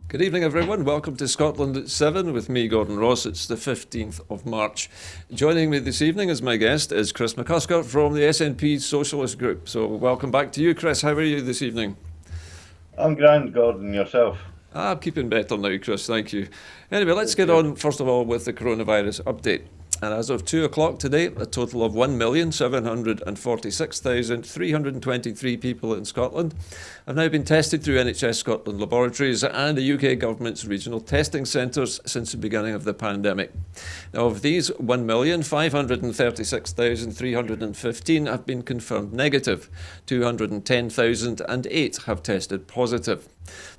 Good evening, everyone. Welcome to Scotland at 7 with me, Gordon Ross. It's the 15th of March. Joining me this evening as my guest is Chris McCusker from the SNP Socialist Group. So welcome back to you, Chris. How are you this evening? I'm grand, Gordon. Yourself? I'm keeping better now, Chris. Thank you. Anyway, let's Good, get good. on, first of all, with the coronavirus update. And as of 2 o'clock today, a total of 1,746,323 people in Scotland have now been tested through NHS Scotland laboratories and the UK Government's regional testing centres since the beginning of the pandemic. Now, of these, 1,536,315 have been confirmed negative. 210,008 have tested positive.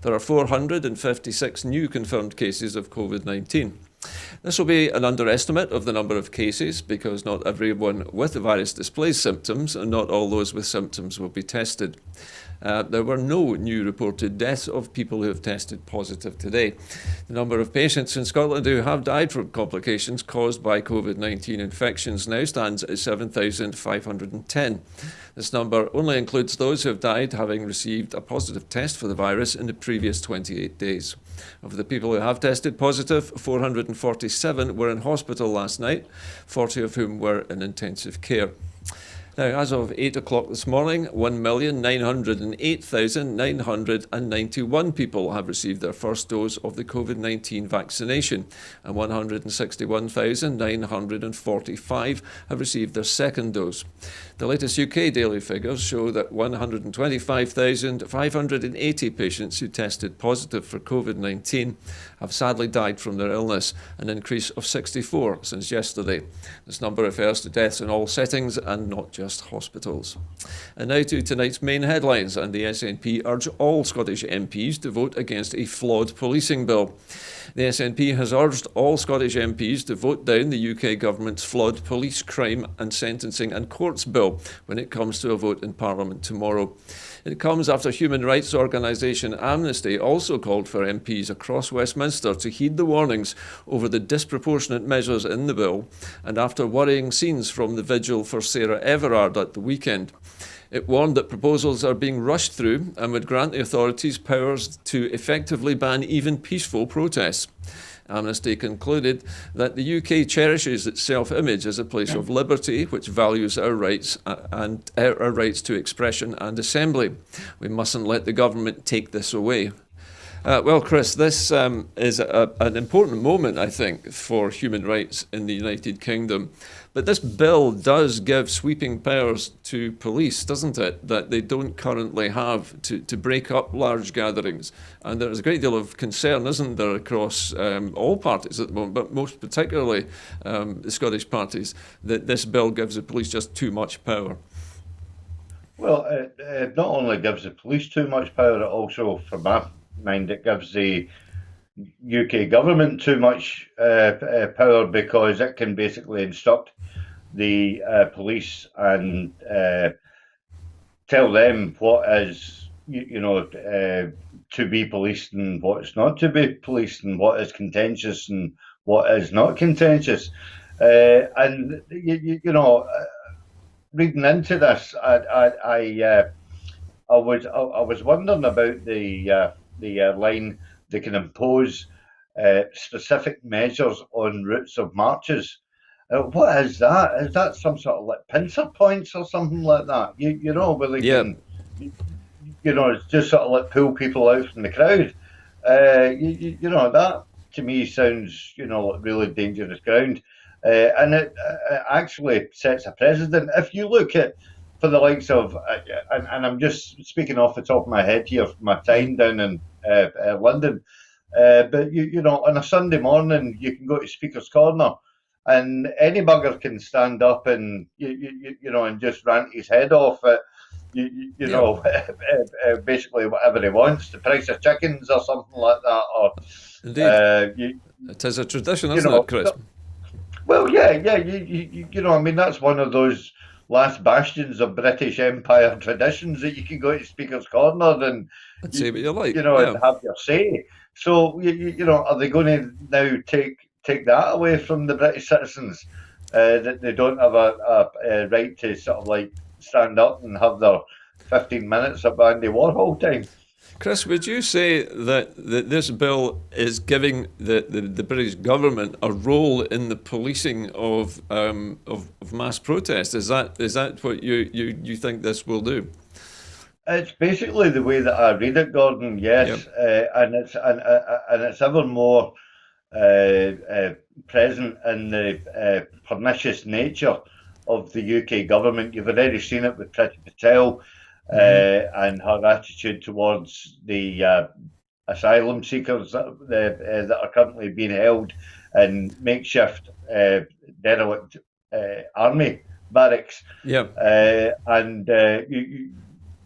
There are 456 new confirmed cases of COVID-19. This will be an underestimate of the number of cases because not everyone with the virus displays symptoms and not all those with symptoms will be tested. There were no new reported deaths of people who have tested positive today. The number of patients in Scotland who have died from complications caused by COVID-19 infections now stands at 7,510. This number only includes those who have died having received a positive test for the virus in the previous 28 days. Of the people who have tested positive, 447 were in hospital last night, 40 of whom were in intensive care. Now, as of 8 o'clock this morning, 1,908,991 people have received their first dose of the COVID-19 vaccination, and 161,945 have received their second dose. The latest UK daily figures show that 125,580 patients who tested positive for COVID-19 have sadly died from their illness, an increase of 64 since yesterday. This number refers to deaths in all settings and not just hospitals. And now to tonight's main headlines, and the SNP urge all Scottish MPs to vote against a flawed policing bill. The SNP has urged all Scottish MPs to vote down the UK Government's flawed police, crime and sentencing and courts bill when it comes to a vote in Parliament tomorrow. It comes after human rights organisation Amnesty also called for MPs across Westminster to heed the warnings over the disproportionate measures in the bill, and after worrying scenes from the vigil for Sarah Everard at the weekend. It warned that proposals are being rushed through and would grant the authorities powers to effectively ban even peaceful protests. Amnesty concluded that the UK cherishes its self-image as a place of liberty, which values our rights and our rights to expression and assembly. We mustn't let the government take this away. Well, Chris, this is an important moment, I think, for human rights in the United Kingdom. But this bill does give sweeping powers to police, doesn't it, that they don't currently have to break up large gatherings. And there's a great deal of concern, isn't there, across all parties at the moment, but most particularly the Scottish parties, that this bill gives the police just too much power. Well, it not only gives the police too much power, it also, from my mind, it gives the UK government too much power because it can basically instruct the police and tell them what is, to be policed and what's not to be policed, and what is contentious and what is not contentious. And reading into this, I was wondering about the line they can impose specific measures on routes of marches. What is that? Is that some sort of like pincer points or something like that? Where they Yeah. can, it's just sort of like pull people out from the crowd. That to me sounds, like really dangerous ground. And it actually sets a precedent. If you look at, for the likes of, and I'm just speaking off the top of my head here from my time down in London, but on a Sunday morning you can go to Speaker's Corner, and any bugger can stand up and and just rant his head off at basically whatever he wants, the price of chickens or something like that, or Indeed. It is a tradition, isn't it, Chris? Well, yeah, I mean, that's one of those last bastions of British Empire traditions that you can go to Speaker's Corner and Say what you like. and have your say. So, are they going to now take that away from the British citizens, that they don't have a right to sort of like stand up and have their 15 minutes of Andy Warhol time? Chris, would you say that this bill is giving the British government a role in the policing of mass protest? Is that what you think this will do? It's basically the way that I read it, Gordon. Yep. Yes, and it's ever more present in the pernicious nature of the UK government. You've already seen it with Priti Patel Hmm. and her attitude towards the asylum seekers that are currently being held in makeshift derelict army barracks. Yep. And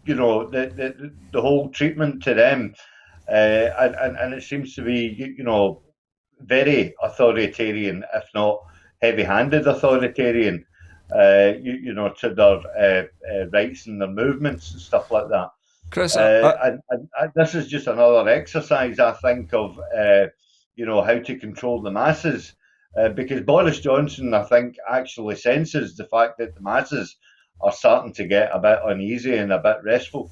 you know the whole treatment to them, and it seems to be very authoritarian, if not heavy-handed authoritarian. To their rights and their movements and stuff like that. Chris, And this is just another exercise, I think, of how to control the masses. Because Boris Johnson, I think, actually senses the fact that the masses are starting to get a bit uneasy and a bit restful,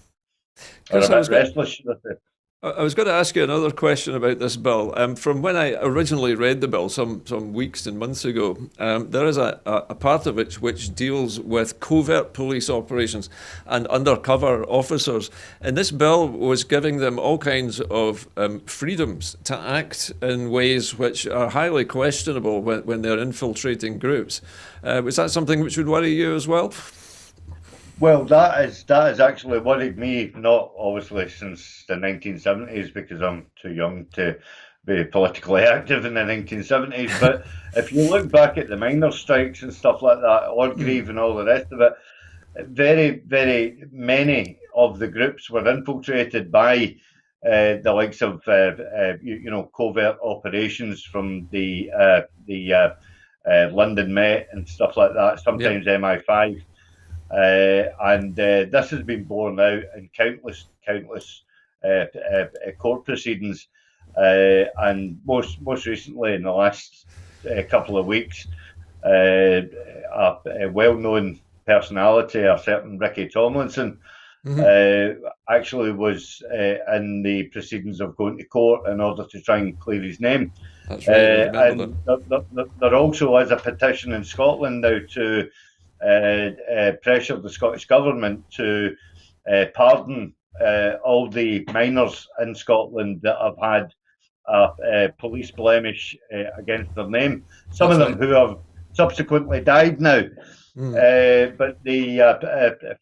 or a Chris, I bit was going. restless, should I say. I was going to ask you another question about this bill. From when I originally read the bill some weeks and months ago, there is a part of it which deals with covert police operations and undercover officers. And this bill was giving them all kinds of freedoms to act in ways which are highly questionable when they're infiltrating groups. Was that something which would worry you as well? Well, that has actually worried me, not obviously since the 1970s, because I'm too young to be politically active in the 1970s. But if you look back at the miners' strikes and stuff like that, Mm. Orgreave and all the rest of it, very, very many of the groups were infiltrated by the likes of covert operations from the London Met and stuff like that. Yep. Sometimes MI5. And this has been borne out in countless court proceedings, and most recently in the last couple of weeks, a well-known personality, a certain Ricky Tomlinson, Hmm. actually was in the proceedings of going to court in order to try and clear his name. That's right. I remember that. And there also is a petition in Scotland now to pressure the Scottish government to pardon all the miners in Scotland that have had a police blemish against their name. Some of That's them right. who have subsequently died now, Mm. but the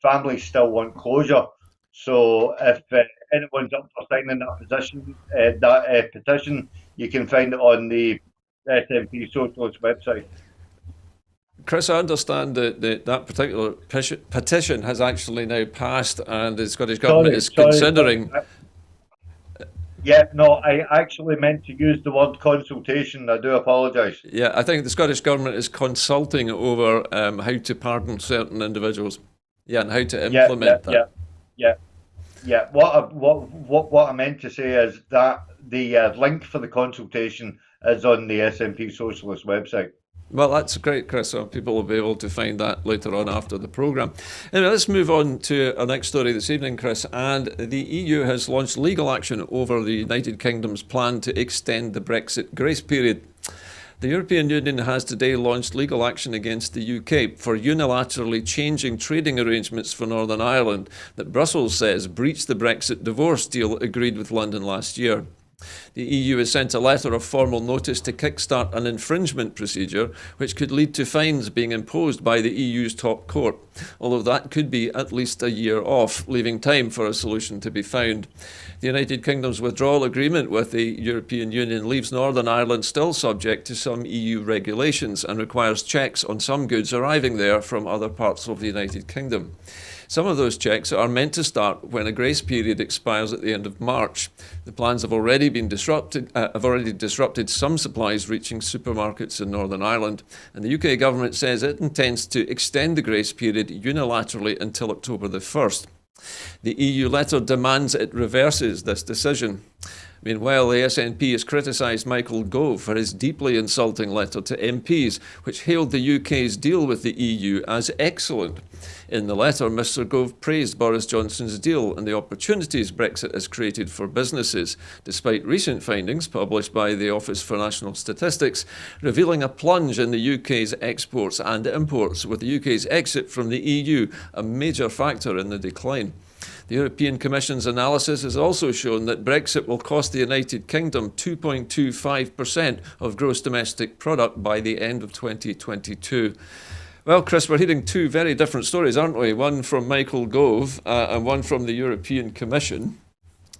families still want closure. So if anyone's up for signing that petition, you can find it on the SNP Socialist website. Chris, I understand that particular petition has actually now passed, and the Scottish Government Sorry, is sorry. considering. Yeah, no, I actually meant to use the word consultation. I do apologise. Yeah, I think the Scottish Government is consulting over how to pardon certain individuals. Yeah, and how to Yeah, yeah, implement yeah, that. yeah, yeah. What I meant to say is that the link for the consultation is on the SNP Socialist website. Well, that's great, Chris. So people will be able to find that later on after the programme. Anyway, let's move on to our next story this evening, Chris. And the EU has launched legal action over the United Kingdom's plan to extend the Brexit grace period. The European Union has today launched legal action against the UK for unilaterally changing trading arrangements for Northern Ireland that Brussels says breached the Brexit divorce deal agreed with London last year. The EU has sent a letter of formal notice to kickstart an infringement procedure, which could lead to fines being imposed by the EU's top court, although that could be at least a year off, leaving time for a solution to be found. The United Kingdom's withdrawal agreement with the European Union leaves Northern Ireland still subject to some EU regulations and requires checks on some goods arriving there from other parts of the United Kingdom. Some of those checks are meant to start when a grace period expires at the end of March. The plans have already disrupted some supplies reaching supermarkets in Northern Ireland, and the UK government says it intends to extend the grace period unilaterally until October the 1st. The EU letter demands it reverses this decision. Meanwhile, the SNP has criticised Michael Gove for his deeply insulting letter to MPs, which hailed the UK's deal with the EU as excellent. In the letter, Mr Gove praised Boris Johnson's deal and the opportunities Brexit has created for businesses, despite recent findings published by the Office for National Statistics revealing a plunge in the UK's exports and imports, with the UK's exit from the EU a major factor in the decline. The European Commission's analysis has also shown that Brexit will cost the United Kingdom 2.25% of gross domestic product by the end of 2022. Well, Chris, we're hearing two very different stories, aren't we? One from Michael Gove and one from the European Commission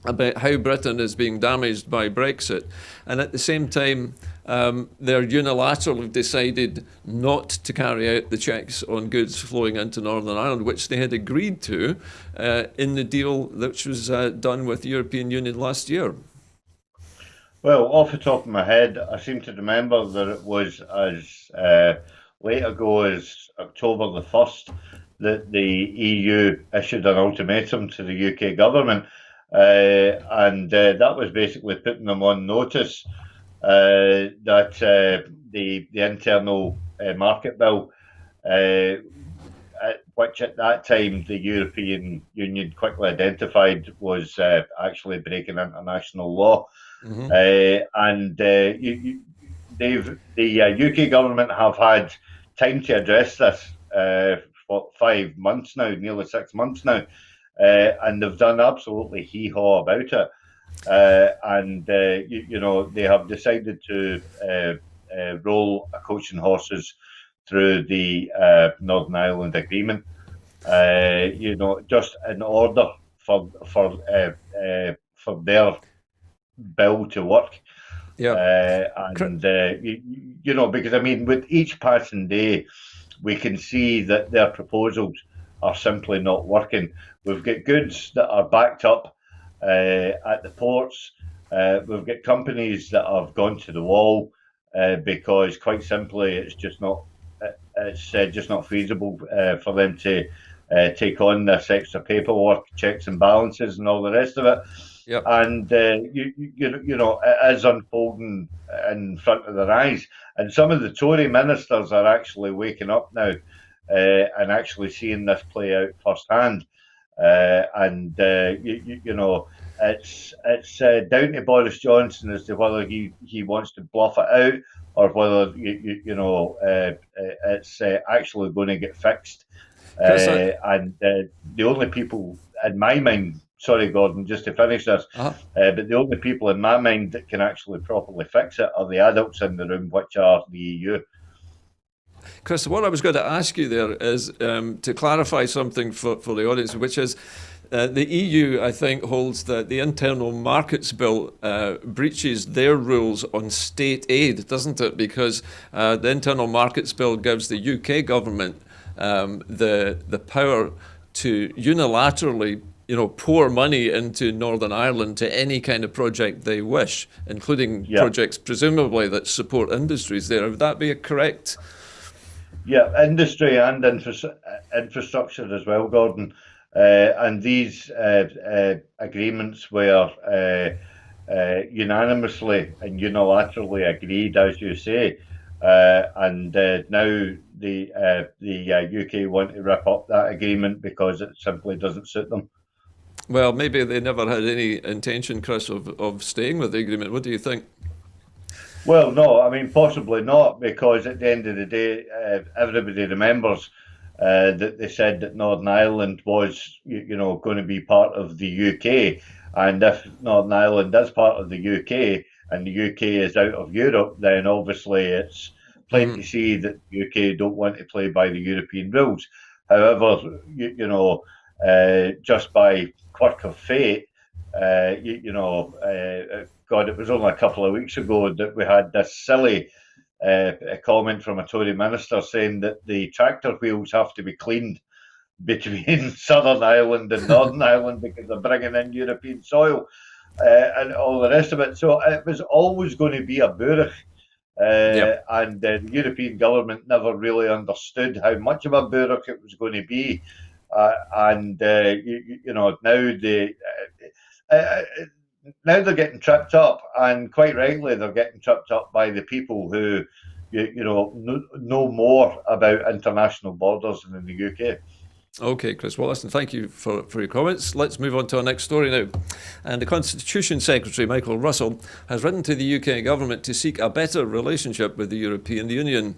about how Britain is being damaged by Brexit. And at the same time, they're unilaterally decided not to carry out the checks on goods flowing into Northern Ireland, which they had agreed to in the deal which was done with the European Union last year. Well, off the top of my head, I seem to remember that it was as late ago as October the 1st that the EU issued an ultimatum to the UK government, and that was basically putting them on notice that the internal market bill, which at that time the European Union quickly identified was actually breaking international law. And the UK government have had time to address this for 5 months now, nearly 6 months now, and they've done absolutely hee-haw about it. And they have decided to roll a coach and horses through the Northern Ireland Agreement, just in order for their bill to work. Because I mean, with each passing day, we can see that their proposals are simply not working. We've got goods that are backed up at the ports. We've got companies that have gone to the wall because, quite simply, it's just not feasible for them to take on this extra paperwork, checks and balances, and all the rest of it. Yep. And it is unfolding in front of their eyes. And some of the Tory ministers are actually waking up now and actually seeing this play out firsthand. It's down to Boris Johnson as to whether he wants to bluff it out or whether it's actually going to get fixed. And the only people in my mind. Sorry, Gordon, just to finish this, but the only people in my mind that can actually properly fix it are the adults in the room, which are the EU. Chris, what I was going to ask you there is to clarify something for the audience, which is the EU, I think, holds that the Internal Markets Bill breaches their rules on state aid, doesn't it? Because the Internal Markets Bill gives the UK government the power to unilaterally pour money into Northern Ireland to any kind of project they wish, including projects presumably that support industries there. Would that be correct? Yeah, industry and infrastructure as well, Gordon. And these agreements were unanimously and unilaterally agreed, as you say. And now the UK want to rip up that agreement because it simply doesn't suit them. Well, maybe they never had any intention, Chris, of staying with the agreement. What do you think? Well, no, I mean, possibly not, because at the end of the day, everybody remembers that they said that Northern Ireland was, going to be part of the UK. And if Northern Ireland is part of the UK and the UK is out of Europe, then obviously it's plain to see that the UK don't want to play by the European rules. However, just by quirk of fate, God, it was only a couple of weeks ago that we had this silly comment from a Tory minister saying that the tractor wheels have to be cleaned between Southern Ireland and Northern Ireland because they're bringing in European soil and all the rest of it. So it was always going to be a bourach. And the European government never really understood how much of a bourach it was going to be. now they're getting tripped up, and quite rightly, they're getting tripped up by the people who, know more about international borders than in the UK. Okay, Chris. Well, listen, thank you for your comments. Let's move on to our next story now. And the Constitution Secretary, Michael Russell, has written to the UK government to seek a better relationship with the European Union.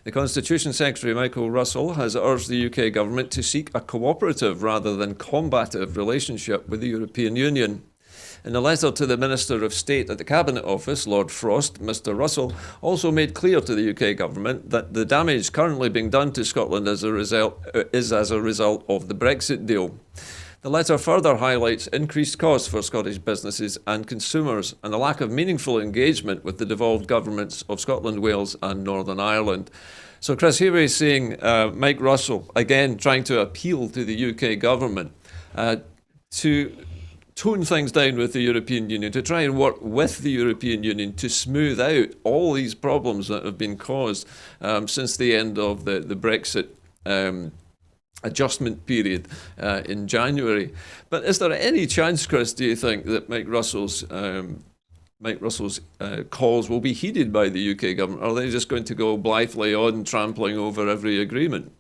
The Constitution Secretary, Michael Russell, has urged the UK government to seek a cooperative rather than combative relationship with the European Union. In a letter to the Minister of State at the Cabinet Office, Lord Frost, Mr Russell also made clear to the UK government that the damage currently being done to Scotland is as a result of the Brexit deal. The letter further highlights increased costs for Scottish businesses and consumers and a lack of meaningful engagement with the devolved governments of Scotland, Wales and Northern Ireland. So Chris, here we're seeing Mike Russell again trying to appeal to the UK government to tone things down with the European Union, to try and work with the European Union to smooth out all these problems that have been caused since the end of the Brexit adjustment period in January. But is there any chance, Chris, do you think, that Mike Russell's calls will be heeded by the UK government? Or are they just going to go blithely on, trampling over every agreement?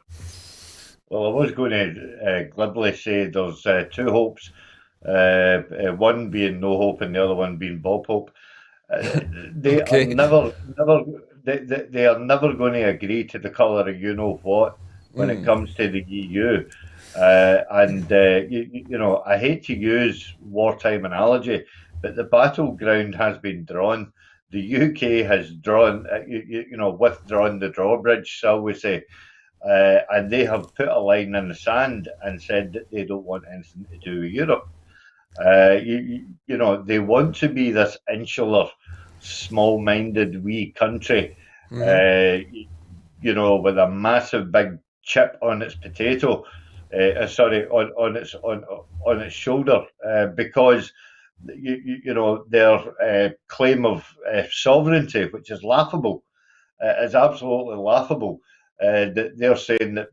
Well, I was going to glibly say there's two hopes. One being no hope and the other one being Bob Hope. They Okay. they are never going to agree to the colour of you know what when it comes to the EU. I hate to use wartime analogy, but the battleground has been drawn. The UK has withdrawn the drawbridge, shall we say. And they have put a line in the sand and said that they don't want anything to do with Europe. They want to be this insular, small-minded wee country, with a massive big chip on its potato, on its shoulder, because their claim of sovereignty, which is laughable, is absolutely laughable. They're saying that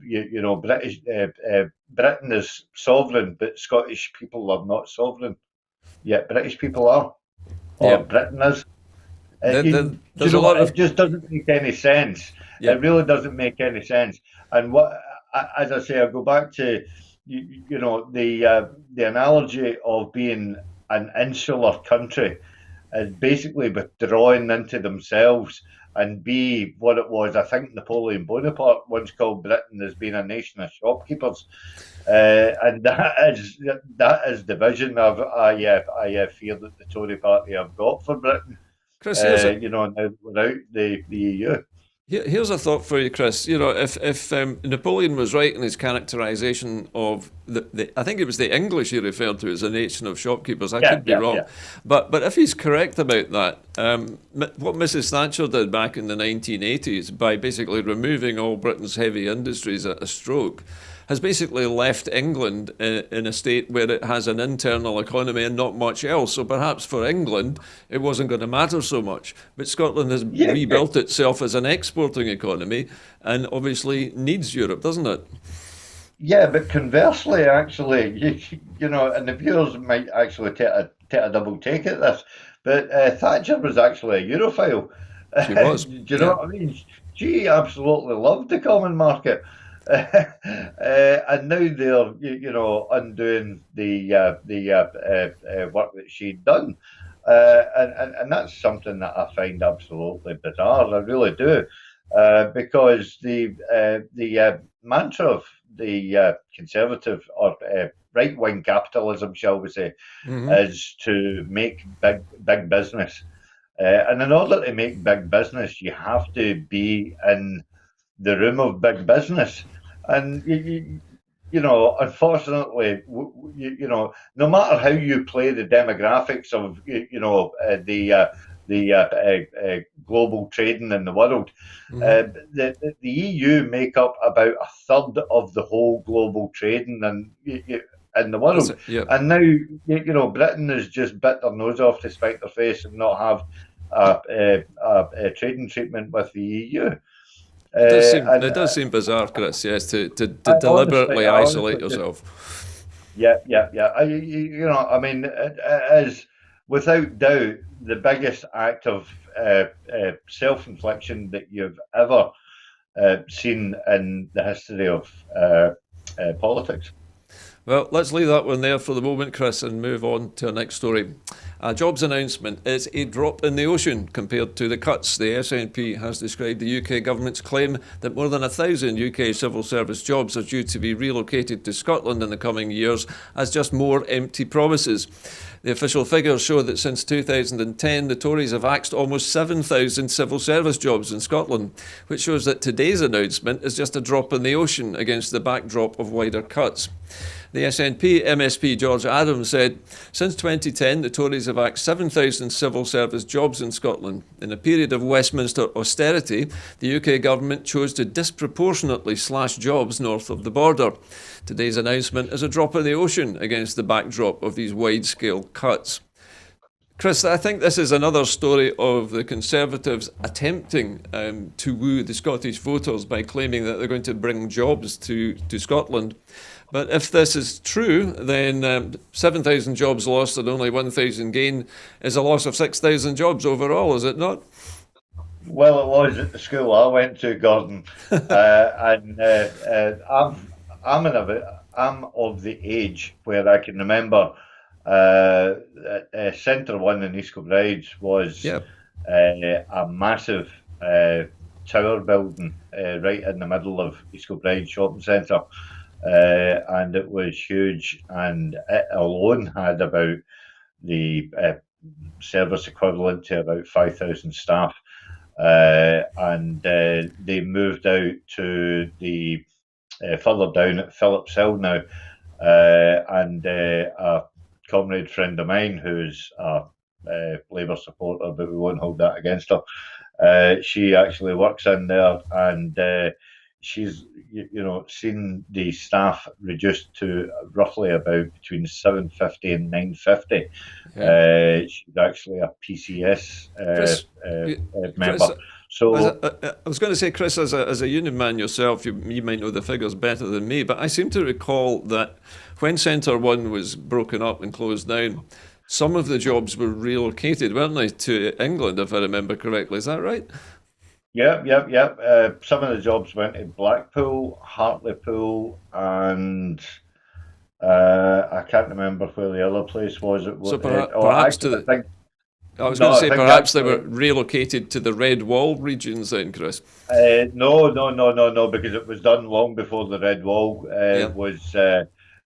Britain is sovereign, but Scottish people are not sovereign. Yet British people are, or Britain is. It just doesn't make any sense. It really doesn't make any sense. And as I say, I go back to the analogy of being an insular country is basically withdrawing into themselves and be what it was. I think Napoleon Bonaparte once called Britain as being a nation of shopkeepers, and that is the vision of I fear that the Tory party have got for Britain. Chris, now without the EU. Here's a thought for you, Chris. If Napoleon was right in his characterisation of I think it was the English he referred to as a nation of shopkeepers. I could be wrong, but if he's correct about that, what Mrs. Thatcher did back in the 1980s by basically removing all Britain's heavy industries at a stroke has basically left England in a state where it has an internal economy and not much else. So perhaps for England, it wasn't going to matter so much. But Scotland has rebuilt itself as an exporting economy and obviously needs Europe, doesn't it? Yeah, but conversely, actually, and the viewers might actually take a double take at this, but Thatcher was actually a Europhile. She was. Do you know what I mean? She absolutely loved the common market. And now they're, undoing the work that she'd done, and that's something that I find absolutely bizarre. I really do, because the mantra of the conservative or right-wing capitalism, shall we say, is to make big business, and in order to make big business, you have to be in the room of big business. And unfortunately, no matter how you play the demographics of the global trading in the world, the EU make up about a third of the whole global trading in the world. And now Britain has just bit their nose off to spite their face and not have a trading treatment with the EU. It does seem bizarre, Chris, yes, to deliberately isolate yourself. Yeah. It is without doubt, the biggest act of self-infliction that you've ever seen in the history of politics. Well, let's leave that one there for the moment, Chris, and move on to our next story. A jobs announcement is a drop in the ocean compared to the cuts. The SNP has described the UK government's claim that more than 1,000 UK civil service jobs are due to be relocated to Scotland in the coming years as just more empty promises. The official figures show that since 2010, the Tories have axed almost 7,000 civil service jobs in Scotland, which shows that today's announcement is just a drop in the ocean against the backdrop of wider cuts. The SNP MSP George Adams said, since 2010, the Tories have axed 7,000 civil service jobs in Scotland. In a period of Westminster austerity, the UK government chose to disproportionately slash jobs north of the border. Today's announcement is a drop in the ocean against the backdrop of these wide-scale cuts. Chris, I think this is another story of the Conservatives attempting to woo the Scottish voters by claiming that they're going to bring jobs to Scotland. But if this is true, then 7,000 jobs lost and only 1,000 gained is a loss of 6,000 jobs overall, is it not? Well, it was at the school I went to, Gordon, and I'm of the age where I can remember Centre One in East Kilbride was a massive tower building right in the middle of East Kilbride shopping centre. And it was huge, and it alone had about the service equivalent to about 5,000 staff. And they moved out to the further down at Phillips Hill now. And a comrade friend of mine who's a Labour supporter, but we won't hold that against her. She actually works in there, and she's seen the staff reduced to roughly about between 750 and 950. She's actually a PCS member. Chris, so I was going to say, Chris, as a union man yourself, you might know the figures better than me, but I seem to recall that when Centre One was broken up and closed down, some of the jobs were relocated, weren't they, to England, if I remember correctly. Is that right? Yep. Some of the jobs went to Blackpool, Hartlepool, and I can't remember where the other place was. So perhaps perhaps they were relocated to the Red Wall regions then, Chris. No, because it was done long before the Red Wall was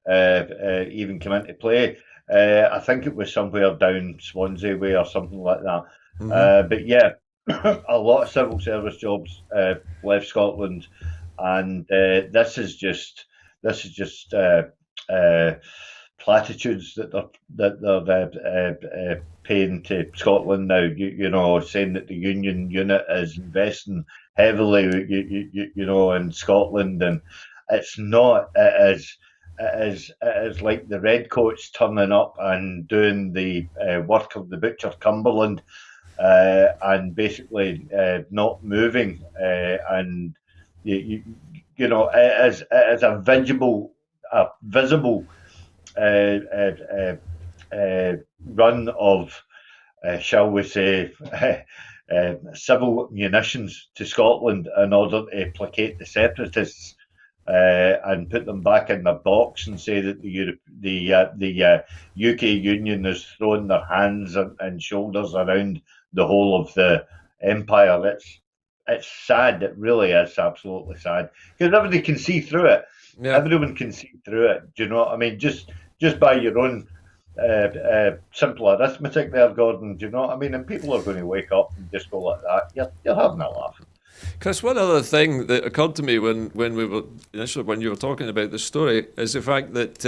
even come into play. I think it was somewhere down Swansea way or something like that. Mm-hmm. But yeah. A lot of civil service jobs left Scotland, and this is just platitudes that they're paying to Scotland now. Saying that the union unit is investing heavily, in Scotland, and it's not. It is like the redcoats turning up and doing the work of the butcher Cumberland. And basically not moving, and it is a visible run of, shall we say, civil munitions to Scotland in order to placate the separatists and put them back in their box and say that the UK Union is throwing their hands and shoulders around the whole of the empire. It's sad. It really is absolutely sad, because everybody can see through it. Yeah. Everyone can see through it. Do you know what I mean? Just by your own simple arithmetic there, Gordon. Do you know what I mean? And people are going to wake up and just go like that. You're having a laugh. Chris, one other thing that occurred to me when you were talking about this story is the fact that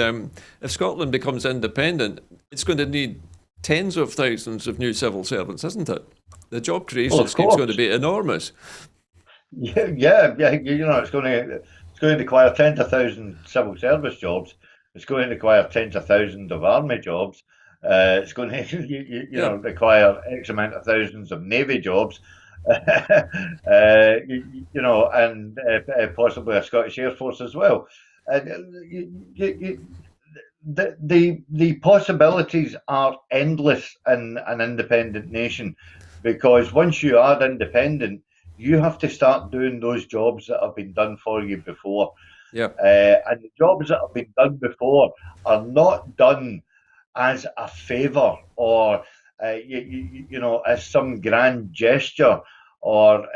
if Scotland becomes independent, it's going to need tens of thousands of new civil servants, isn't it? The job creation scheme's going to be enormous. Yeah. It's going to require tens of thousands of civil service jobs. It's going to require tens of thousands of army jobs. It's going to require X amount of thousands of navy jobs. And possibly a Scottish Air Force as well. And the possibilities are endless in an independent nation, because once you are independent, you have to start doing those jobs that have been done for you before. Yeah. And the jobs that have been done before are not done as a favour, or as some grand gesture, or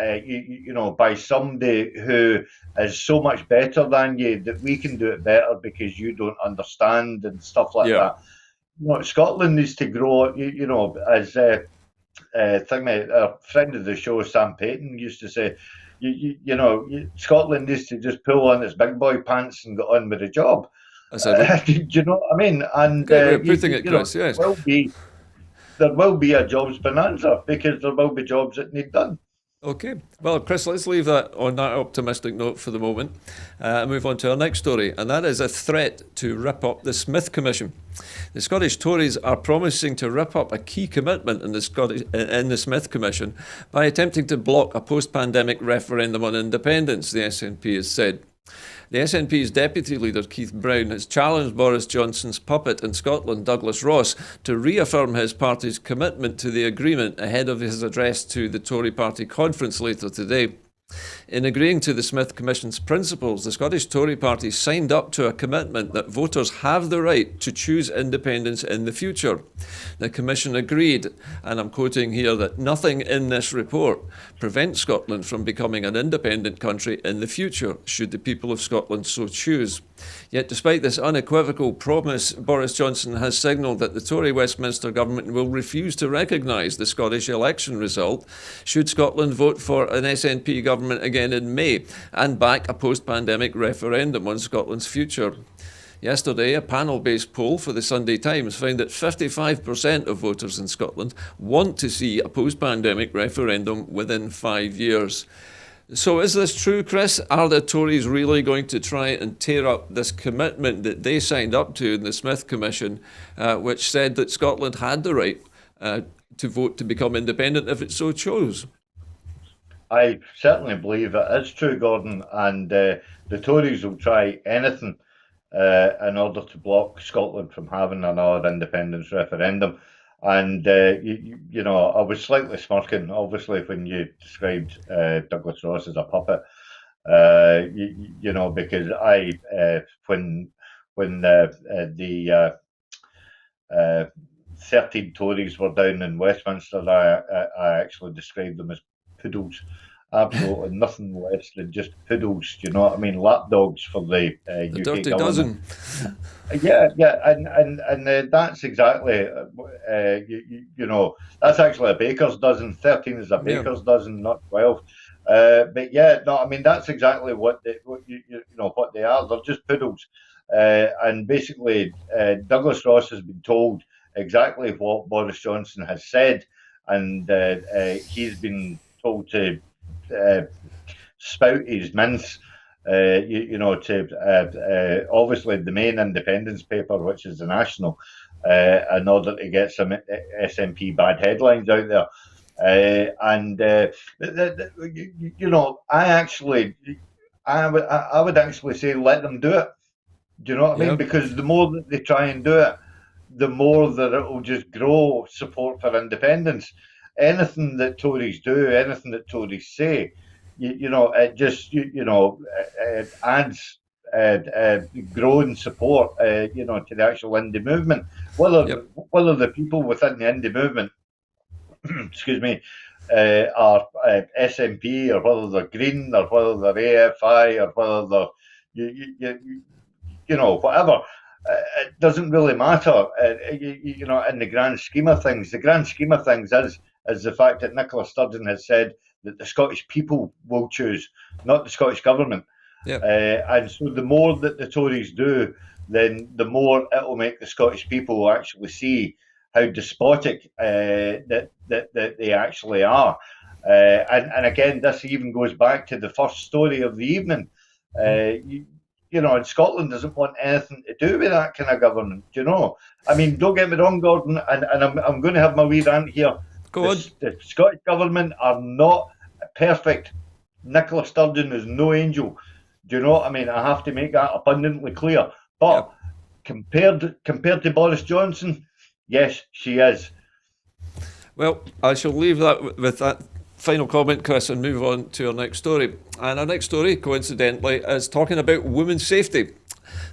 by somebody who is so much better than you that we can do it better because you don't understand and stuff like Yeah. that. Scotland needs to grow. As a friend of the show, Sam Payton, used to say, Scotland needs to just pull on its big boy pants and get on with the job. Do you know what I mean? And great way of putting it, Chris. Yes. There will be a jobs bonanza because there will be jobs that need done. Okay. Well, Chris, let's leave that on that optimistic note for the moment and move on to our next story, and that is a threat to rip up the Smith Commission. The Scottish Tories are promising to rip up a key commitment in the Smith Commission by attempting to block a post-pandemic referendum on independence, the SNP has said. The SNP's deputy leader, Keith Brown, has challenged Boris Johnson's puppet in Scotland, Douglas Ross, to reaffirm his party's commitment to the agreement ahead of his address to the Tory party conference later today. In agreeing to the Smith Commission's principles, the Scottish Tory party signed up to a commitment that voters have the right to choose independence in the future. The Commission agreed, and I'm quoting here, that nothing in this report prevents Scotland from becoming an independent country in the future, should the people of Scotland so choose. Yet despite this unequivocal promise, Boris Johnson has signalled that the Tory Westminster government will refuse to recognise the Scottish election result should Scotland vote for an SNP government again in May and back a post-pandemic referendum on Scotland's future. Yesterday, a panel-based poll for the Sunday Times found that 55% of voters in Scotland want to see a post-pandemic referendum within 5 years. So is this true, Chris? Are the Tories really going to try and tear up this commitment that they signed up to in the Smith Commission, which said that Scotland had the right to vote to become independent if it so chose? I certainly believe it is true, Gordon, and the Tories will try anything in order to block Scotland from having another independence referendum. And, I was slightly smirking, obviously, when you described Douglas Ross as a puppet, because when the 13 Tories were down in Westminster, I actually described them as poodles. Absolutely nothing less than just poodles. Do you know what I mean? Lapdogs for the UK dirty government. dozen. Yeah, and that's exactly that's actually a baker's dozen. 13 is a baker's dozen, not 12. But yeah, no, I mean that's exactly what they are. They're just poodles, and basically Douglas Ross has been told exactly what Boris Johnson has said, and he's been told to spout his mince, to obviously the main independence paper, which is the National, in order to get some SNP bad headlines out there. I would actually say let them do it. Do you know what I mean? Because the more that they try and do it, the more that it will just grow support for independence. Anything that Tories do, anything that Tories say, it just it adds growing support, to the actual indie movement. Whether the people within the indie movement, excuse me, are SNP, or whether they're Green, or whether they're AFI, or whether they're whatever. It doesn't really matter, in the grand scheme of things. The grand scheme of things is the fact that Nicola Sturgeon has said that the Scottish people will choose, not the Scottish government. And so the more that the Tories do, then the more it will make the Scottish people actually see how despotic that they actually are. And again, this even goes back to the first story of the evening. And Scotland doesn't want anything to do with that kind of government. I mean, don't get me wrong, Gordon, and I'm going to have my wee rant here. The Scottish government are not perfect. Nicola Sturgeon is no angel. Do you know what I mean? I have to make that abundantly clear. But compared to Boris Johnson, yes, she is. Well, I shall leave that with that final comment, Chris, and move on to our next story. And our next story, coincidentally, is talking about women's safety.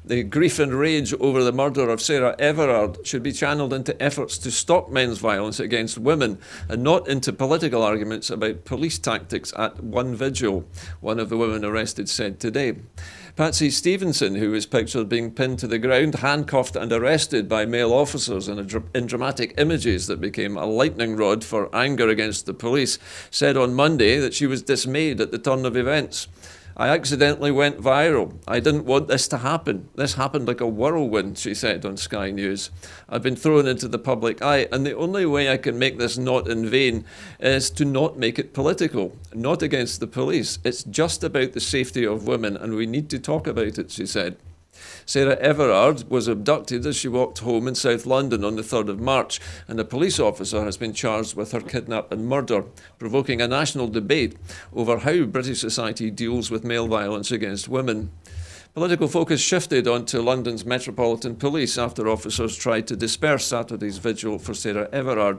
The grief and rage over the murder of Sarah Everard should be channeled into efforts to stop men's violence against women and not into political arguments about police tactics at one vigil, one of the women arrested said today. Patsy Stevenson, who was pictured being pinned to the ground, handcuffed and arrested by male officers in dramatic images that became a lightning rod for anger against the police, said on Monday that she was dismayed at the turn of events. I accidentally went viral. I didn't want this to happen. This happened like a whirlwind, she said on Sky News. I've been thrown into the public eye, and the only way I can make this not in vain is to not make it political, not against the police. It's just about the safety of women, and we need to talk about it, she said. Sarah Everard was abducted as she walked home in South London on the 3rd of March, and a police officer has been charged with her kidnap and murder, provoking a national debate over how British society deals with male violence against women. Political focus shifted onto London's Metropolitan Police after officers tried to disperse Saturday's vigil for Sarah Everard,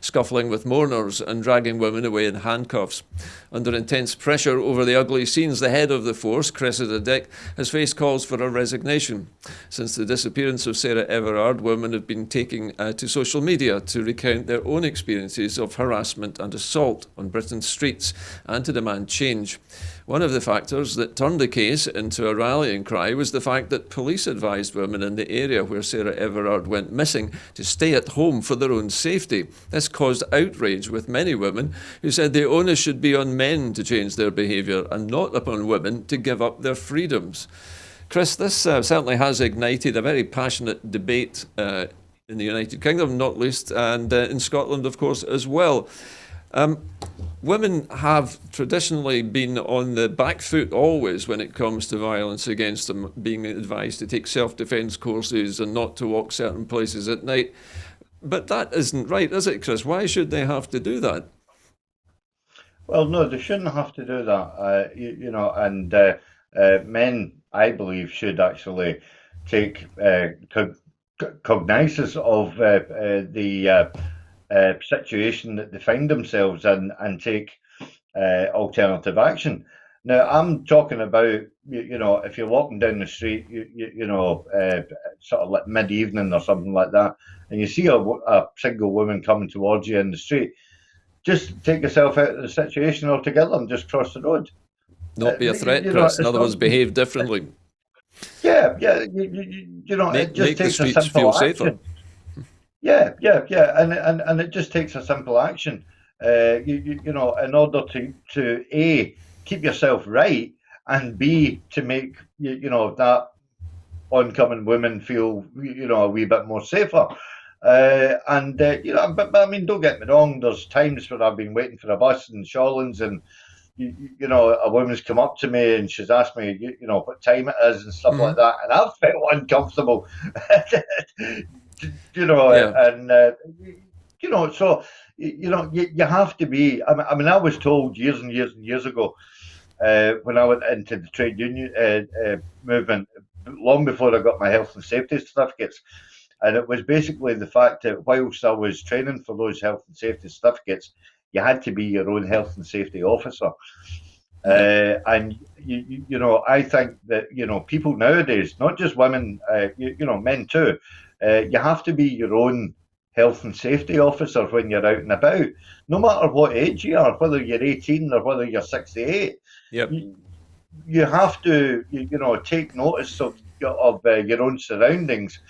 scuffling with mourners and dragging women away in handcuffs. Under intense pressure over the ugly scenes, the head of the force, Cressida Dick, has faced calls for her resignation. Since the disappearance of Sarah Everard, women have been taking to social media to recount their own experiences of harassment and assault on Britain's streets and to demand change. One of the factors that turned the case into a rallying cry was the fact that police advised women in the area where Sarah Everard went missing to stay at home for their own safety. This caused outrage with many women who said the onus should be on men to change their behaviour and not upon women to give up their freedoms. Chris, this certainly has ignited a very passionate debate in the United Kingdom, not least, and in Scotland, of course, as well. Women have traditionally been on the back foot always when it comes to violence against them, being advised to take self-defence courses and not to walk certain places at night. But that isn't right, is it, Chris? Why should they have to do that? Well, no, they shouldn't have to do that. And men, I believe, should actually take cognizance of the situation that they find themselves in and take alternative action. Now, I'm talking about, if you're walking down the street, sort of like mid-evening or something like that, and you see a single woman coming towards you in the street, just take yourself out of the situation altogether and just cross the road. Not be a threat, Chris. In other words, behave differently. Yeah. It just takes a simple action. Yeah, and it just takes a simple action. In order to A, keep yourself right, and B, to make that oncoming woman feel a wee bit more safer. But I mean, don't get me wrong. There's times where I've been waiting for a bus in Shawlands, and a woman's come up to me and she's asked me, what time it is and stuff like that, and I've felt uncomfortable. So you have to be. I mean, I was told years and years and years ago when I went into the trade union movement, long before I got my health and safety certificates, and it was basically the fact that whilst I was training for those health and safety certificates, you had to be your own health and safety officer. And I think that people nowadays, not just women, men too, you have to be your own health and safety officer when you're out and about, no matter what age you are, whether you're 18 or whether you're 68. Yep. You have to take notice of your own surroundings,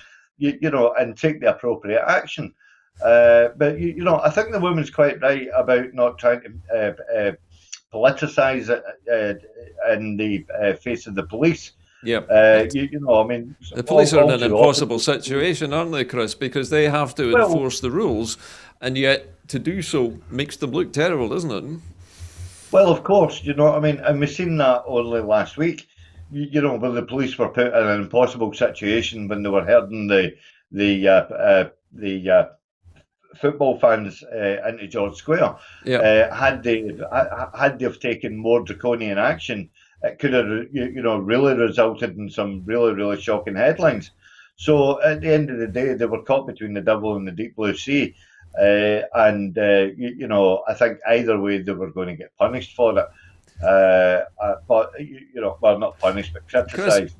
and take the appropriate action. But I think the woman's quite right about not trying to politicise it in the face of the police. Yeah. The police are in an impossible situation, aren't they, Chris? Because they have to enforce the rules, and yet to do so makes them look terrible, doesn't it? Well, of course, and we've seen that only last week. Where the police were put in an impossible situation when they were herding the football fans into George Square. Yeah. Had they've taken more draconian action, it could have really resulted in some really, really shocking headlines. So at the end of the day, they were caught between the devil and the deep blue sea. I think either way they were going to get punished for it. But well, not punished, but Chris, criticised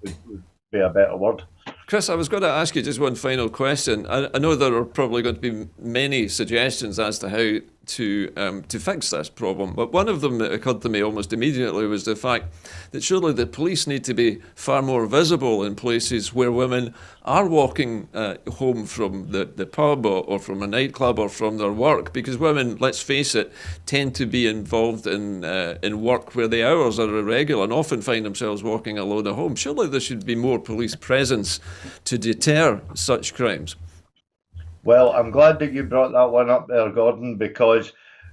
would be a better word. Chris, I was going to ask you just one final question. I know there are probably going to be many suggestions as to how to fix this problem, but one of them that occurred to me almost immediately was the fact that surely the police need to be far more visible in places where women are walking home from the pub or from a nightclub or from their work, because women, let's face it, tend to be involved in work where the hours are irregular and often find themselves walking alone at home. Surely there should be more police presence to deter such crimes. Well, I'm glad that you brought that one up there, Gordon, because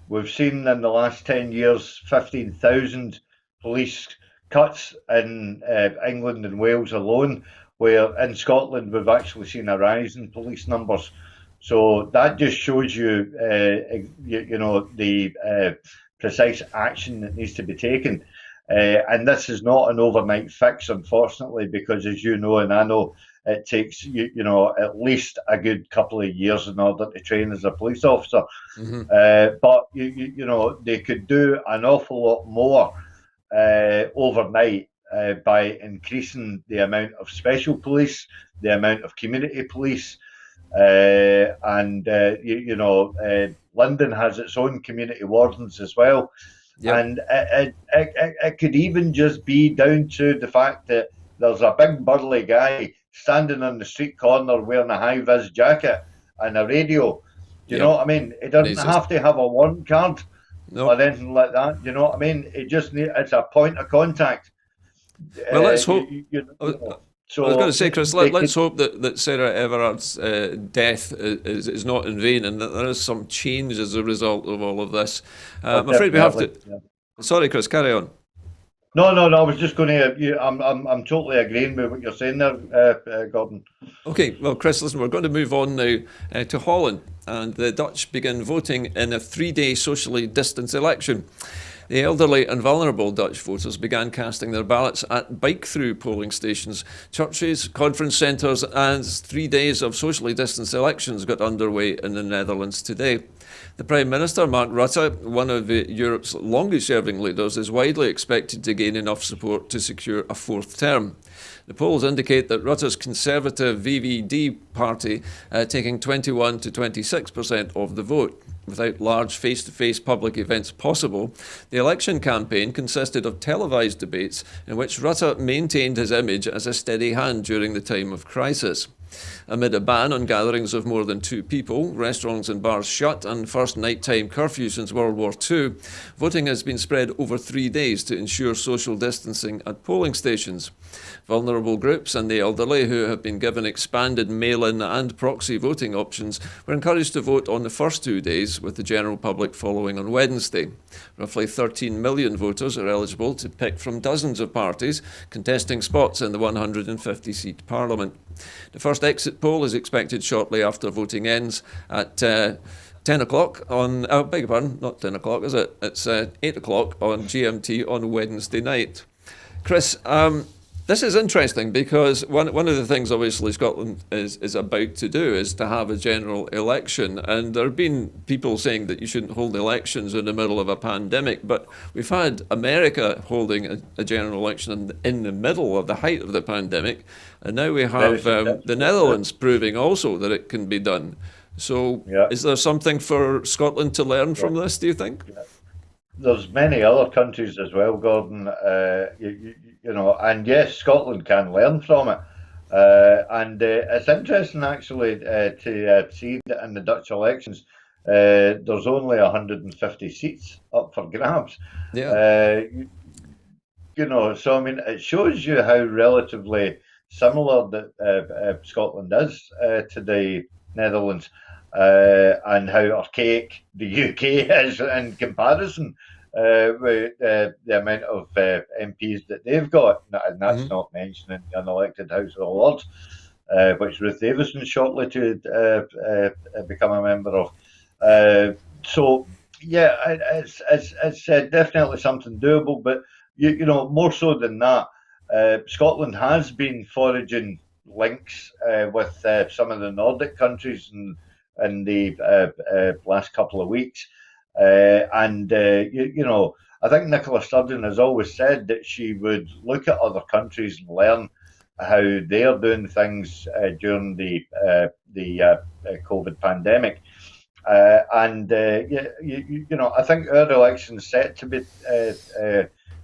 we've seen in the last 10 years 15,000 police cuts in England and Wales alone, where in Scotland we've actually seen a rise in police numbers. So that just shows you, the precise action that needs to be taken. And this is not an overnight fix, unfortunately, because as you know, and I know, it takes at least a good couple of years in order to train as a police officer. Mm-hmm. But they could do an awful lot more overnight by increasing the amount of special police, the amount of community police, and London has its own community wardens as well. Yep. And it could even just be down to the fact that there's a big burly guy standing on the street corner wearing a high-vis jacket and a radio. You know what I mean? It doesn't have to have a warrant card or anything like that. You know what I mean? It's a point of contact. Well, let's hope. So I was going to say, Chris, let's hope that Sarah Everard's death is not in vain and that there is some change as a result of all of this. I'm afraid we have to. Yeah. Sorry, Chris, carry on. No. I was just going to. I'm totally agreeing with what you're saying there, Gordon. Okay, well, Chris, listen, we're going to move on now to Holland, and the Dutch begin voting in a 3-day socially distanced election. The elderly and vulnerable Dutch voters began casting their ballots at bike-through polling stations, churches, conference centres, and 3 days of socially distanced elections got underway in the Netherlands today. The Prime Minister, Mark Rutte, one of Europe's longest-serving leaders, is widely expected to gain enough support to secure a fourth term. The polls indicate that Rutte's Conservative VVD party taking 21 to 26% of the vote. Without large face-to-face public events possible, the election campaign consisted of televised debates in which Rutte maintained his image as a steady hand during the time of crisis. Amid a ban on gatherings of more than 2 people, restaurants and bars shut, and first nighttime curfew since World War II, voting has been spread over 3 days to ensure social distancing at polling stations. Vulnerable groups and the elderly, who have been given expanded mail-in and proxy voting options, were encouraged to vote on the first 2 days, with the general public following on Wednesday. Roughly 13 million voters are eligible to pick from dozens of parties, contesting spots in the 150-seat parliament. The first exit poll is expected shortly after voting ends at 10 o'clock on, beg your pardon, not 10 o'clock, is it? It's 8 o'clock on GMT on Wednesday night. Chris, this is interesting because one of the things obviously Scotland is about to do is to have a general election, and there have been people saying that you shouldn't hold elections in the middle of a pandemic, but we've had America holding a general election in the middle of the height of the pandemic, and now we have the Netherlands proving also that it can be done. So is there something for Scotland to learn from this, do you think? There's many other countries as well, Gordon, and yes, Scotland can learn from it. And it's interesting, actually, to see that in the Dutch elections, there's only 150 seats up for grabs. Yeah. So, I mean, it shows you how relatively similar that Scotland is to the Netherlands. And how archaic the UK is in comparison with the amount of MPs that they've got. And that's not mentioning the unelected House of Lords, which Ruth Davison shortly to become a member of. It's definitely something doable, but more so than that, Scotland has been foraging links with some of the Nordic countries in the last couple of weeks. I think Nicola Sturgeon has always said that she would look at other countries and learn how they're doing things during the COVID pandemic. I think our election's set to be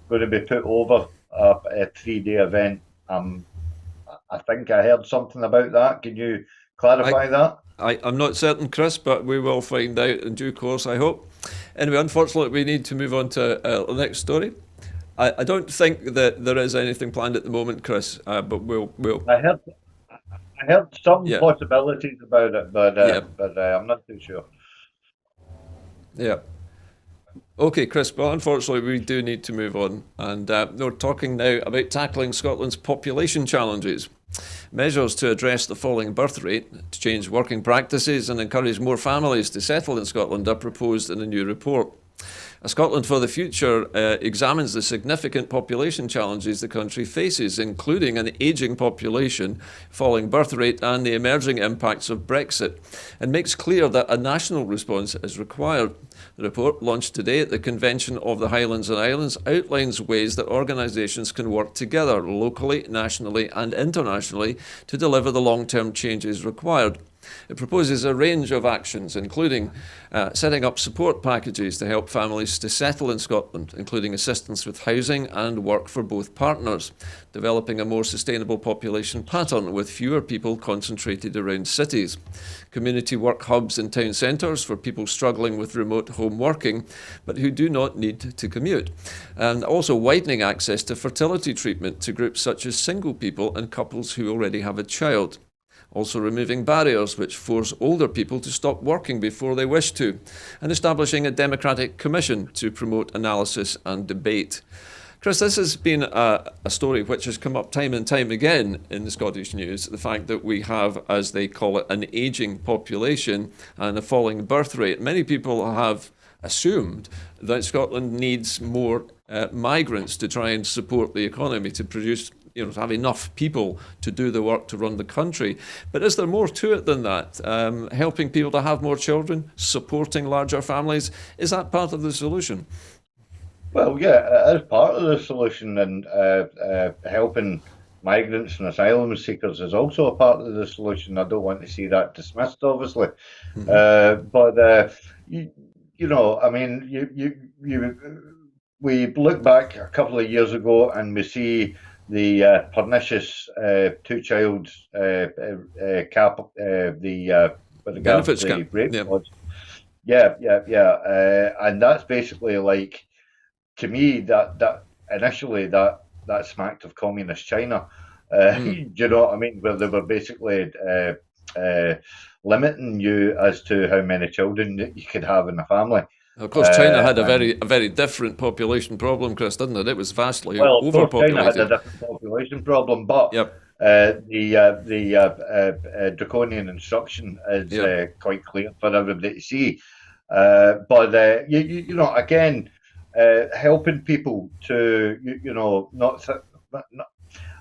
going to be put over a 3-day event. I think I heard something about that. Can you clarify that? I'm not certain, Chris, but we will find out in due course, I hope. Anyway, unfortunately, we need to move on to the next story. I don't think that there is anything planned at the moment, Chris, but we'll. I heard some possibilities about it, but I'm not too sure. Yeah. Okay, Chris, but unfortunately we do need to move on. And we're talking now about tackling Scotland's population challenges. Measures to address the falling birth rate, to change working practices and encourage more families to settle in Scotland are proposed in a new report. A Scotland for the Future examines the significant population challenges the country faces, including an ageing population, falling birth rate and the emerging impacts of Brexit, and makes clear that a national response is required. The report, launched today at the Convention of the Highlands and Islands, outlines ways that organisations can work together locally, nationally and internationally to deliver the long-term changes required. It proposes a range of actions, including setting up support packages to help families to settle in Scotland, including assistance with housing and work for both partners, developing a more sustainable population pattern with fewer people concentrated around cities, community work hubs in town centres for people struggling with remote home working but who do not need to commute, and also widening access to fertility treatment to groups such as single people and couples who already have a child. Also removing barriers which force older people to stop working before they wish to, and establishing a democratic commission to promote analysis and debate. Chris, this has been a story which has come up time and time again in the Scottish news, the fact that we have, as they call it, an ageing population and a falling birth rate. Many people have assumed that Scotland needs more migrants to try and support the economy, to produce, to have enough people to do the work to run the country. But is there more to it than that? Helping people to have more children, supporting larger families, is that part of the solution? Well, yeah, it is part of the solution, and helping migrants and asylum seekers is also a part of the solution. I don't want to see that dismissed, obviously. We look back a couple of years ago and we see the pernicious two-child cap, the benefits cap, rape laws. And that's basically like, to me, that initially that smacked of communist China. Do you know what I mean? Where they were basically limiting you as to how many children that you could have in a family. Of course, China had a very different population problem, Chris, didn't it? It was vastly overpopulated. China had a different population problem, but the draconian instruction is quite clear for everybody to see. Again, helping people to,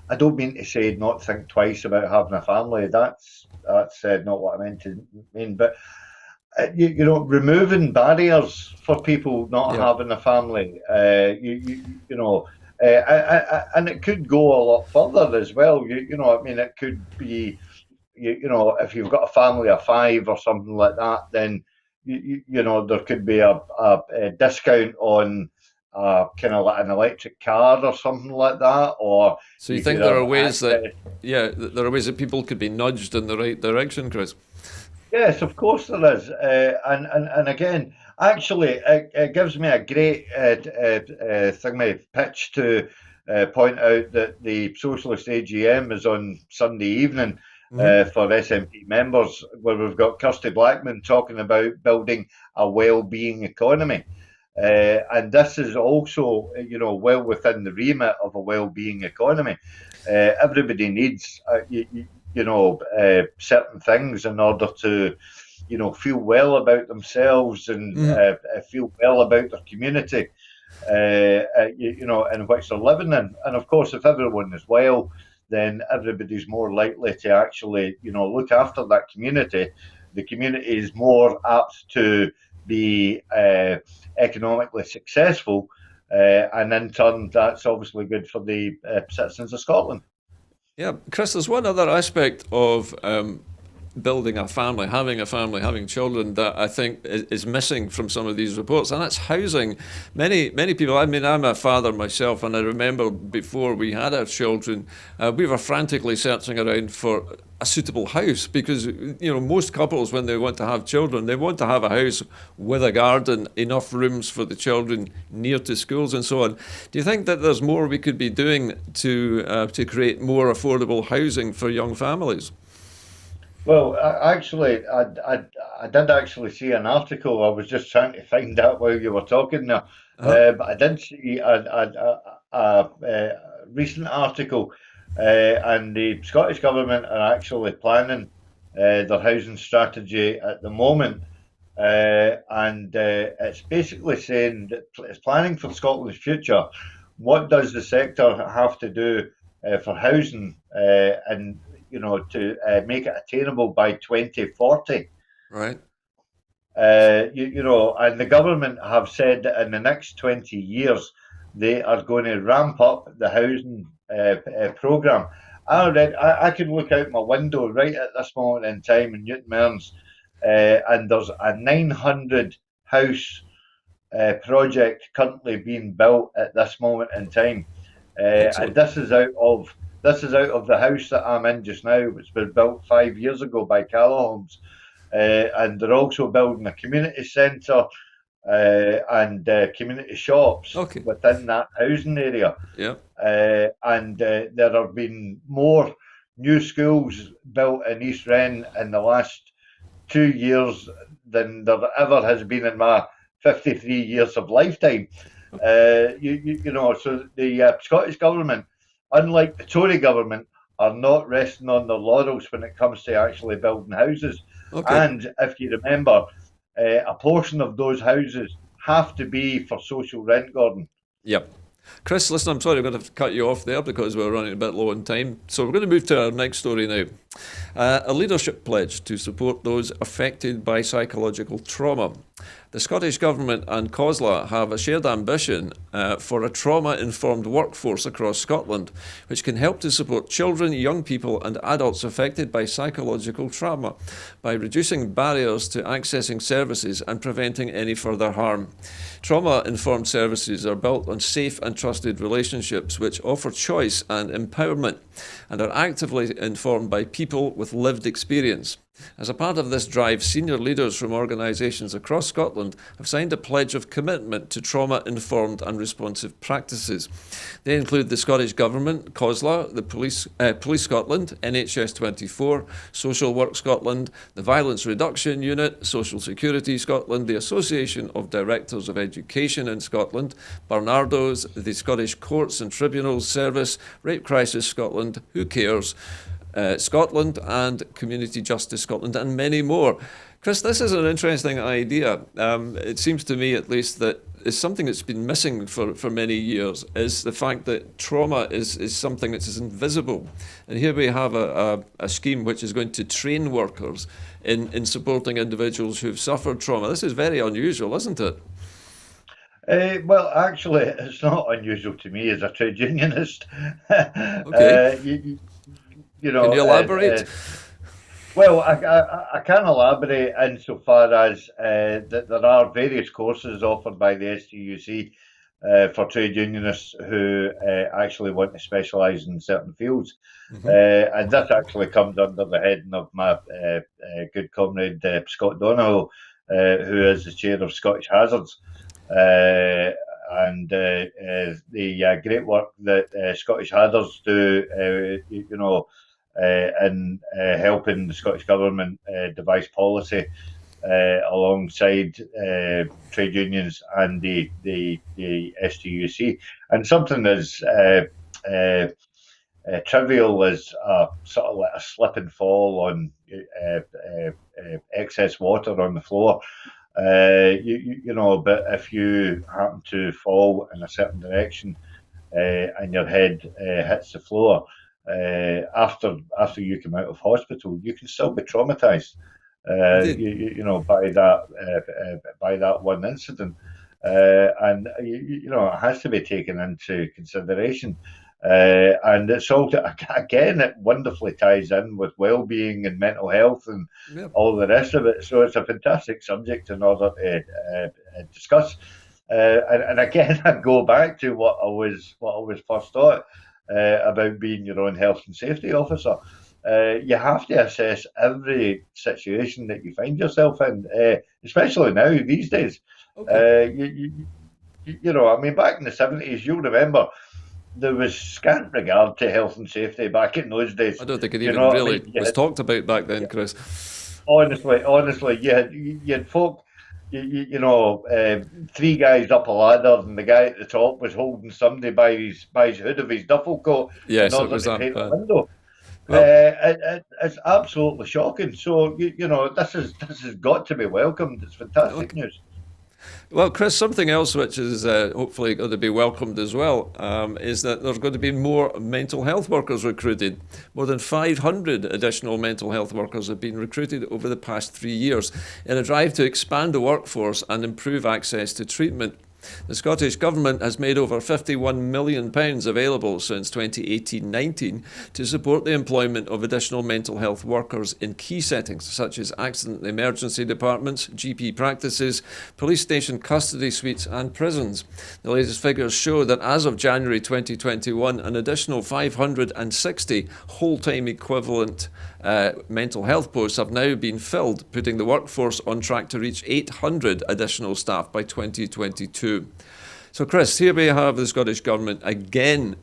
I don't mean to say not think twice about having a family. That's not what I meant to mean, but. Removing barriers for people not having a family, and it could go a lot further as well. It could be, if you've got a family of 5 or something like that, then there could be a discount on kind of like an electric car or something like that. Or so you think there are ways that people could be nudged in the right direction, Chris? Yes, of course there is, and again, actually, it gives me a great pitch to point out that the Socialist AGM is on Sunday evening for SNP members, where we've got Kirsty Blackman talking about building a well-being economy, and this is also, well within the remit of a well-being economy. Everybody needs. Certain things in order to, feel well about themselves and feel well about their community, in which they're living in. And of course, if everyone is well, then everybody's more likely to actually, look after that community. The community is more apt to be economically successful, and in turn, that's obviously good for the citizens of Scotland. Yeah, Chris, there's one other aspect of building a family, having children that I think is missing from some of these reports, and that's housing. Many people. I mean, I'm a father myself, and I remember before we had our children, we were frantically searching around for a suitable house because most couples, when they want to have children, they want to have a house with a garden, enough rooms for the children, near to schools, and so on. Do you think that there's more we could be doing to create more affordable housing for young families? Well, I did actually see an article. I was just trying to find out while you were talking there, Uh-huh. but I did see a recent article, and the Scottish Government are actually planning their housing strategy at the moment, and it's basically saying that it's planning for Scotland's future. What does the sector have to do for housing, and to make it attainable by 2040? Right. And the government have said that in the next 20 years they are going to ramp up the housing programme. I can look out my window right at this moment in time in Newton Mearns, and there's a 900 house project currently being built at this moment in time, and Excellent. this is out of the house that I'm in just now, which was built 5 years ago by Callahomes, and they're also building a community centre and community shops Okay. within that housing area, Yeah. and there have been more new schools built in East Wren in the last 2 years than there ever has been in my 53 years of lifetime. So the Scottish Government, unlike the Tory government, are not resting on their laurels when it comes to actually building houses. Okay. And if you remember, a portion of those houses have to be for social rent, Gordon. Yep. Chris, listen, I'm sorry, I'm going to have to cut you off there because we're running a bit low on time. So we're going to move to our next story now. A leadership pledge to support those affected by psychological trauma. The Scottish Government and COSLA have a shared ambition for a trauma-informed workforce across Scotland, which can help to support children, young people and adults affected by psychological trauma by reducing barriers to accessing services and preventing any further harm. Trauma-informed services are built on safe and trusted relationships which offer choice and empowerment and are actively informed by people with lived experience. As a part of this drive, senior leaders from organisations across Scotland have signed a pledge of commitment to trauma-informed and responsive practices. They include the Scottish Government, COSLA, the Police Scotland, NHS 24, Social Work Scotland, the Violence Reduction Unit, Social Security Scotland, the Association of Directors of Education in Scotland, Barnardo's, the Scottish Courts and Tribunals Service, Rape Crisis Scotland, Who Cares?, Scotland and Community Justice Scotland and many more. Chris, this is an interesting idea. It seems to me at least that it's something that's been missing for many years is the fact that trauma is something that is invisible. And here we have a scheme which is going to train workers in supporting individuals who've suffered trauma. This is very unusual, isn't it? Well, actually, it's not unusual to me as a trade unionist. Okay. You Can know, you elaborate? well, I can elaborate insofar as that there are various courses offered by the STUC for trade unionists who actually want to specialise in certain fields. And this actually comes under the heading of my good comrade Scott Donohoe, who is the chair of Scottish Hazards. And the great work that Scottish Hazards do, in helping the Scottish Government devise policy alongside trade unions and the STUC. And something as trivial as sort of like a slip and fall on excess water on the floor. But if you happen to fall in a certain direction and your head hits the floor, after you come out of hospital, you can still be traumatized. Indeed. By that one incident, and it has to be taken into consideration. And it's all again, it wonderfully ties in with well-being and mental health and Yep. all the rest of it. So it's a fantastic subject in order to discuss. And again, I go back to what I was first taught about being your own health and safety officer. You have to assess every situation that you find yourself in, especially now these days. Okay. I mean, back in the 70s, you'll remember there was scant regard to health and safety back in those days. I don't think it You even know what I really mean? was talked about back then, Chris. Honestly, you had folk, three guys up a ladder, and the guy at the top was holding somebody by his hood of his duffel coat in Yes, it order was to that take the bad. window. Well, It's absolutely shocking. So this has got to be welcomed. It's fantastic okay. news. Well, Chris, something else which is hopefully going to be welcomed as well is that there's going to be more mental health workers recruited. More than 500 additional mental health workers have been recruited over the past 3 years in a drive to expand the workforce and improve access to treatment. The Scottish Government has made over £51 million available since 2018-19 to support the employment of additional mental health workers in key settings such as accident and emergency departments, GP practices, police station custody suites and prisons. The latest figures show that as of January 2021, an additional 560 whole-time equivalent mental health posts have now been filled, putting the workforce on track to reach 800 additional staff by 2022. So, Chris, here we have the Scottish Government again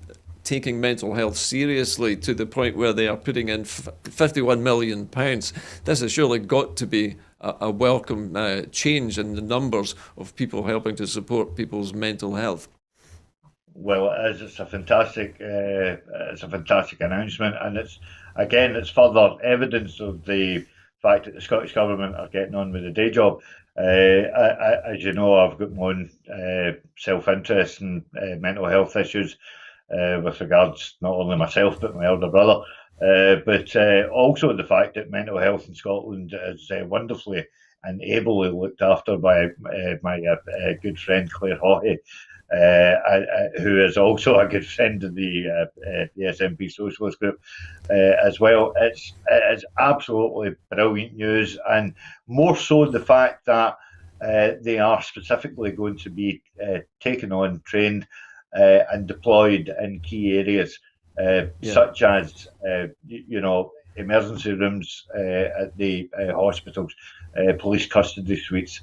taking mental health seriously to the point where they are putting in £51 million. This has surely got to be a welcome change in the numbers of people helping to support people's mental health. Well, it is. It's a fantastic announcement, and it's further evidence of the fact that the Scottish Government are getting on with the day job. As you know, I've got my own self-interest in mental health issues with regards not only myself but my elder brother, but also the fact that mental health in Scotland is wonderfully and ably looked after by my good friend Claire Haughey, who is also a good friend of the SNP Socialist Group as well. It's absolutely brilliant news, and more so the fact that they are specifically going to be taken on, trained, and deployed in key areas such as emergency rooms at the hospitals, police custody suites,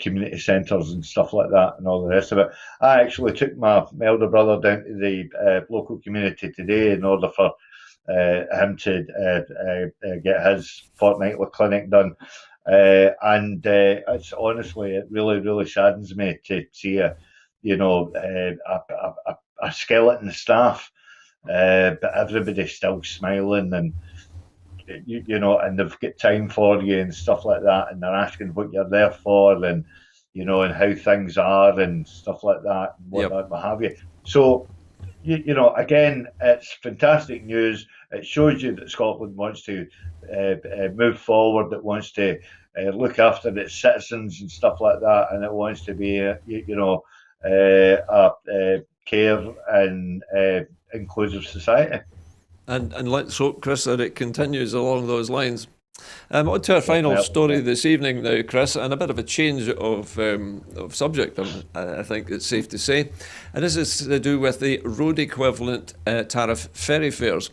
community centres and stuff like that, and all the rest of it. I actually took my elder brother down to the local community today in order for him to get his fortnightly clinic done. It's honestly, it really, really saddens me to see a skeleton staff, but everybody's still smiling, and and they've got time for you and stuff like that, and they're asking what you're there for, and and how things are and stuff like that, and what have you. So, again, it's fantastic news. It shows you that Scotland wants to move forward. It wants to look after its citizens and stuff like that, and it wants to be, a care and inclusive society. And let's hope, Chris, that it continues along those lines. On to our final story this evening now, Chris, and a bit of a change of subject, I think it's safe to say. And this is to do with the road equivalent tariff ferry fares.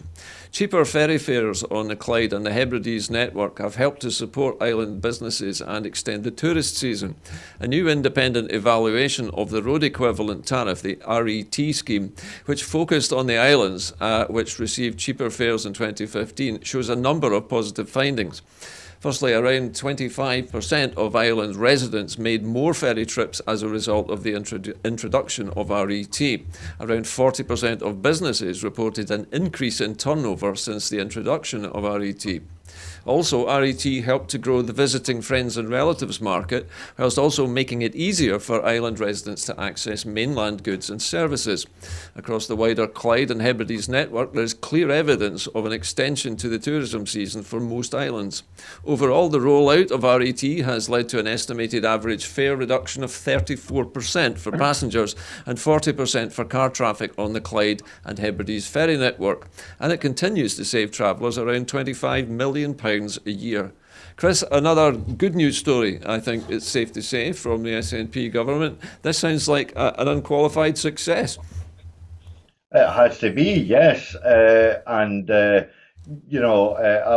Cheaper ferry fares on the Clyde and the Hebrides network have helped to support island businesses and extend the tourist season. A new independent evaluation of the road equivalent tariff, the RET scheme, which focused on the islands, which received cheaper fares in 2015, shows a number of positive findings. Firstly, around 25% of island residents made more ferry trips as a result of the introduction of RET. Around 40% of businesses reported an increase in turnover since the introduction of RET. Also, RET helped to grow the visiting friends and relatives market, whilst also making it easier for island residents to access mainland goods and services. Across the wider Clyde and Hebrides network, there is clear evidence of an extension to the tourism season for most islands. Overall, the rollout of RET has led to an estimated average fare reduction of 34% for passengers and 40% for car traffic on the Clyde and Hebrides ferry network, and it continues to save travellers around £25 million a year. Chris, another good news story, I think it's safe to say, from the SNP government. This sounds like an unqualified success. It has to be, yes. I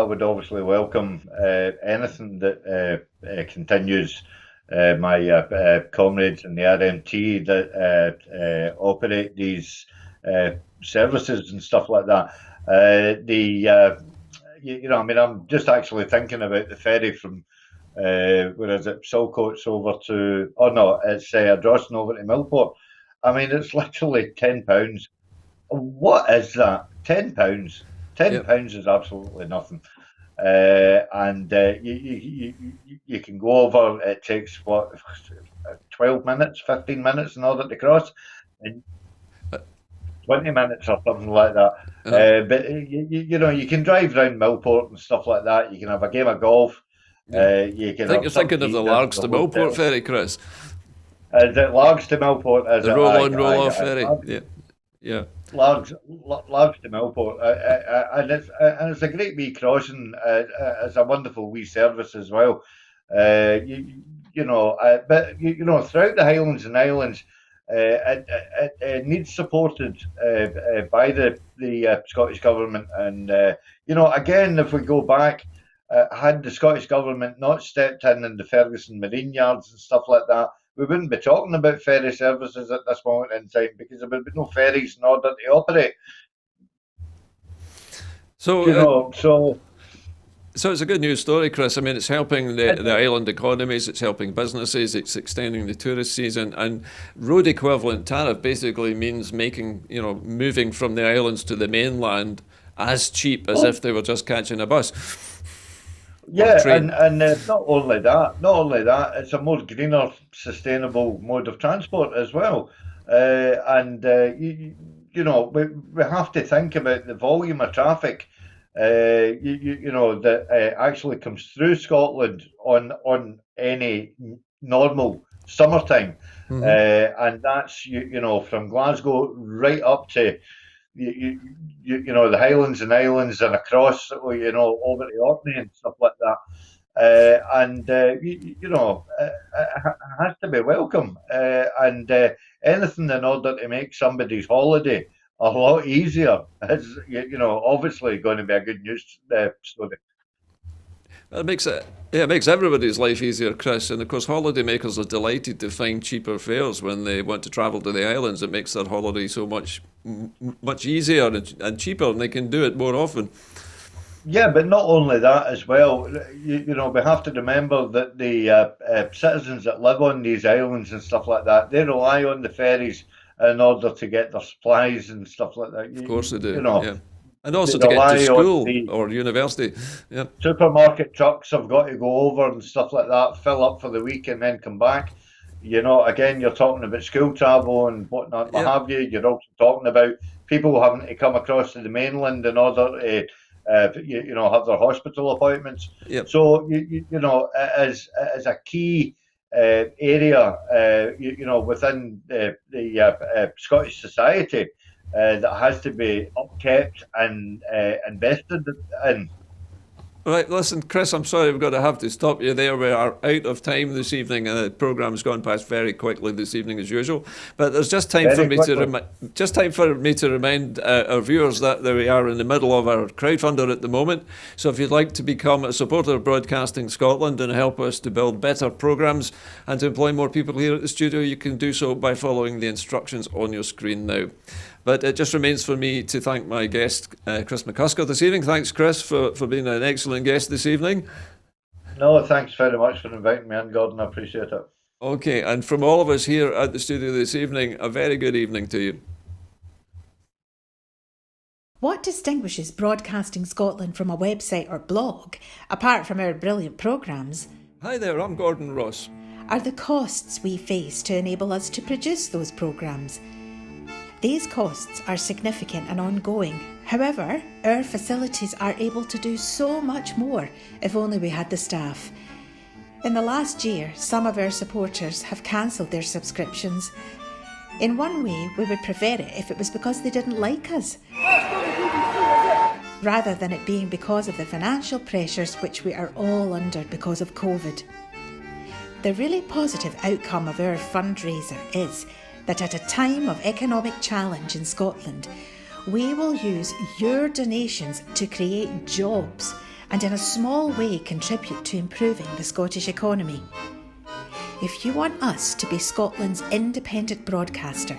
would obviously welcome anything that continues my comrades in the RMT that operate these services and stuff like that. I'm just actually thinking about the ferry from where is it, Saltcoats over to, oh no, it's Drawston over to Millport. I mean, it's literally £10. What is that? £10. £10 is absolutely nothing. You can go over. It takes 12 minutes, 15 minutes in order to cross, and 20 minutes or something like that. But you can drive around Millport and stuff like that. You can have a game of golf. You can. I think you're thinking of the Largs to Millport ferry, Chris. Is it Largs to Millport? The roll-on, roll-off ferry. Yeah. Largs to Millport, and it's a great wee crossing. It's a wonderful wee service as well. But throughout the Highlands and Islands, it needs supported by the Scottish Government. And again, if we go back, had the Scottish Government not stepped in the Ferguson Marine Yards and stuff like that, we wouldn't be talking about ferry services at this moment in time, because there would be no ferries in order to operate. So it's a good news story, Chris. I mean, it's helping the island economies, it's helping businesses, it's extending the tourist season, and road equivalent tariff basically means moving from the islands to the mainland as cheap as if they were just catching a bus. Yeah, and not only that, it's a more greener, sustainable mode of transport as well. We have to think about the volume of traffic, that actually comes through Scotland on any normal summertime, and that's from Glasgow right up to the Highlands and Islands and across, over to Orkney and stuff like that. It has to be welcome. Anything in order to make somebody's holiday a lot easier is, obviously going to be a good news story. It makes everybody's life easier, Chris. And of course, holidaymakers are delighted to find cheaper fares when they want to travel to the islands. It makes their holiday so much easier and cheaper, and they can do it more often. Yeah, but not only that as well. We have to remember that the citizens that live on these islands and stuff like that, they rely on the ferries in order to get their supplies and stuff like that. Of course they do. Yeah. And also to get to school or university. Yeah. Supermarket trucks have got to go over and stuff like that, fill up for the week and then come back. Again, you're talking about school travel and whatnot, what have you. You're also talking about people having to come across to the mainland in order to, have their hospital appointments. Yep. So, as a key area, within the Scottish society, that has to be upkept and invested in. Right, listen, Chris, I'm sorry we've got to have to stop you there. We are out of time this evening, and the programme's gone past very quickly this evening as usual. But there's just time for me to remind our viewers that we are in the middle of our crowdfunder at the moment. So if you'd like to become a supporter of Broadcasting Scotland and help us to build better programmes and to employ more people here at the studio, you can do so by following the instructions on your screen now. But it just remains for me to thank my guest, Chris McCusker, this evening. Thanks, Chris, for being an excellent guest this evening. No, thanks very much for inviting me in, Gordon. I appreciate it. Okay, and from all of us here at the studio this evening, a very good evening to you. What distinguishes Broadcasting Scotland from a website or blog, apart from our brilliant programmes, Hi there, I'm Gordon Ross. are the costs we face to enable us to produce those programmes. These costs are significant and ongoing. However, our facilities are able to do so much more if only we had the staff. In the last year, some of our supporters have cancelled their subscriptions. In one way, we would prefer it if it was because they didn't like us, rather than it being because of the financial pressures which we are all under because of COVID. The really positive outcome of our fundraiser is that at a time of economic challenge in Scotland, we will use your donations to create jobs and in a small way contribute to improving the Scottish economy. If you want us to be Scotland's independent broadcaster,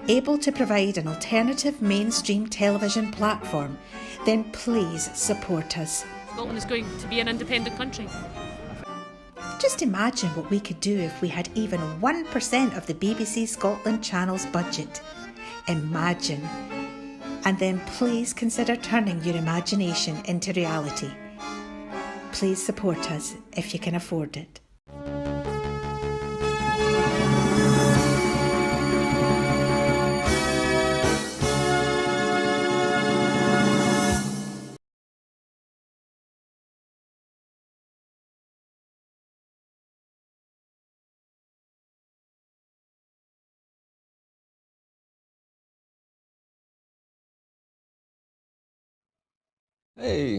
able to provide an alternative mainstream television platform, then please support us. Scotland is going to be an independent country. Just imagine what we could do if we had even 1% of the BBC Scotland channel's budget. Imagine. And then please consider turning your imagination into reality. Please support us if you can afford it. Hey,